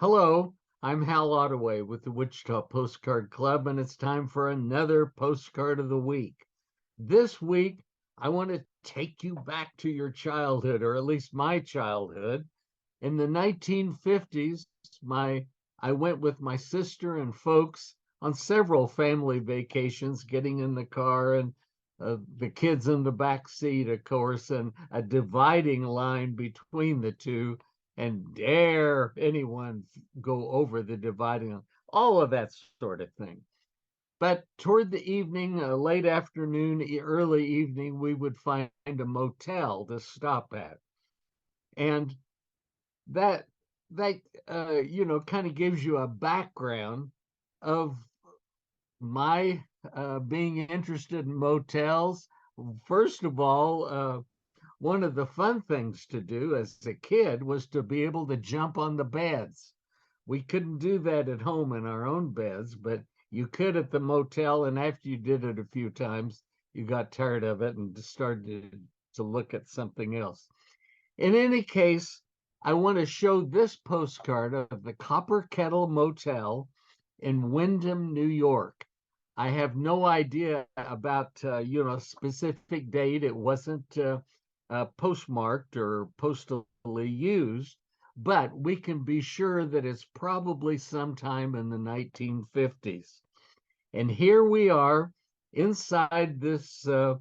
Hello, I'm Hal Ottaway with the Wichita Postcard Club, and it's time for another postcard of the week. This week, I want to take you back to your childhood, or at least my childhood. In the 1950s, my I went with my sister and folks on several family vacations, getting in the car and the kids in the back seat, of course, and a dividing line between the two. And dare anyone go over the dividing line, all of that sort of thing. But toward the evening, late afternoon, early evening, we would find a motel to stop at. And that that kind of gives you a background of my being interested in motels. First of all, one of the fun things to do as a kid was to be able to jump on the beds. We couldn't do that at home in our own beds, but you could at the motel. And after you did it a few times, you got tired of it and started to look at something else. In any case, I want to show this postcard of the Copper Kettle Motel in Wyndham, New York. I have no idea about specific date. It wasn't postmarked or postally used, but we can be sure that it's probably sometime in the 1950s. And here we are inside this uh,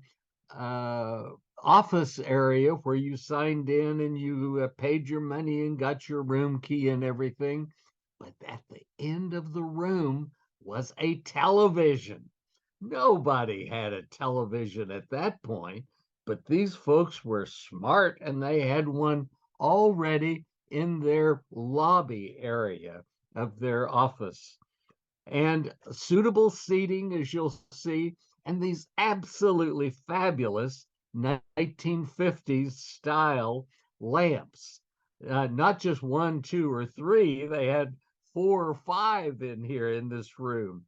office area where you signed in and you paid your money and got your room key and everything. But at the end of the room was a television. Nobody had a television at that point, but these folks were smart and they had one already in their lobby area of their office and suitable seating, as you'll see, and these absolutely fabulous 1950s style lamps. Not just one, two, or three, they had four or five in here in this room.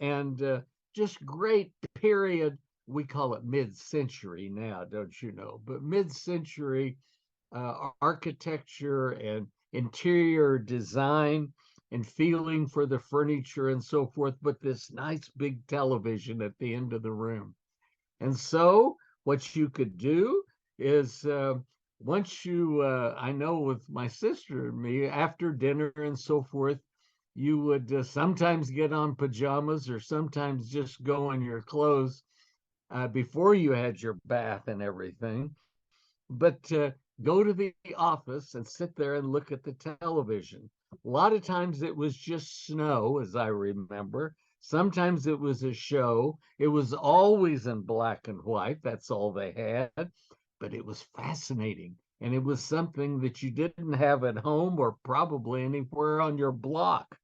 And just great period. We call it mid century now, don't you know? But mid century architecture and interior design and feeling for the furniture and so forth, but this nice big television at the end of the room. And so, what you could do is once I know with my sister and me, after dinner and so forth, you would sometimes get on pajamas or sometimes just go in your clothes before you had your bath and everything. But go to the office and sit there and look at the television. A lot of times it was just snow, as I remember. Sometimes it was a show. It was always in black and white. That's all they had. But it was fascinating. And it was something that you didn't have at home or probably anywhere on your block.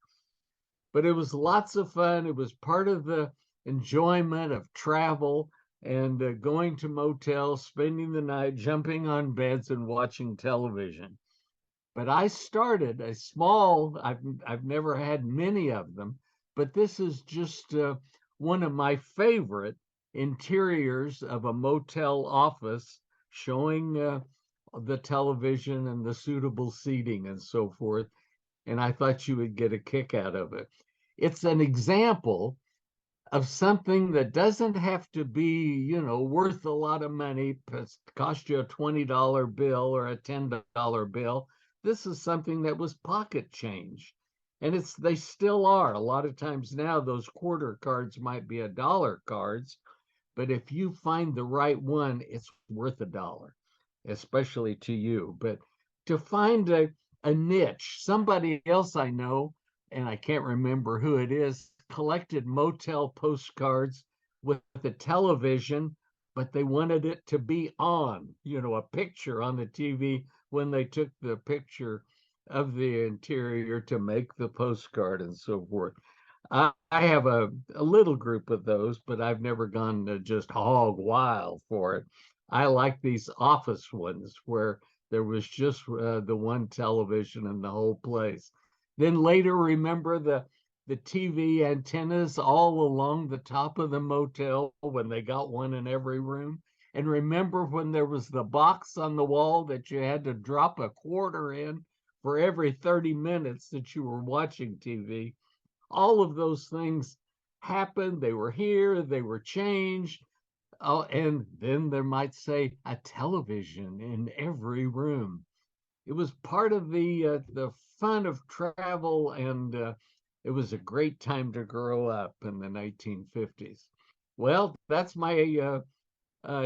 But it was lots of fun. It was part of the enjoyment of travel and going to motels, spending the night, jumping on beds and watching television. But I started a small, I've never had many of them, but this is just one of my favorite interiors of a motel office showing the television and the suitable seating and so forth. And I thought you would get a kick out of it. It's an example of something that doesn't have to be, worth a lot of money, cost you a $20 bill or a $10 bill. This is something that was pocket change. And they still are. A lot of times now, those quarter cards might be $1 cards, but if you find the right one, it's worth $1, especially to you. But to find a niche, somebody else I know, and I can't remember who it is, collected motel postcards with the television, but they wanted it to be on, a picture on the TV when they took the picture of the interior to make the postcard and so forth. I have a little group of those, but I've never gone to just hog wild for it. I like these office ones where there was just the one television in the whole place. Then later, remember the TV antennas all along the top of the motel when they got one in every room. And remember when there was the box on the wall that you had to drop a quarter in for every 30 minutes that you were watching TV. All of those things happened. They were here, they were changed. Oh, and then there might say a television in every room. It was part of the fun of travel, and it was a great time to grow up in the 1950s. Well, that's my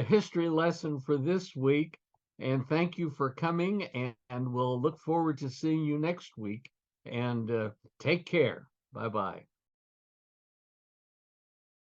history lesson for this week, and thank you for coming. And we'll look forward to seeing you next week. And take care. Bye bye.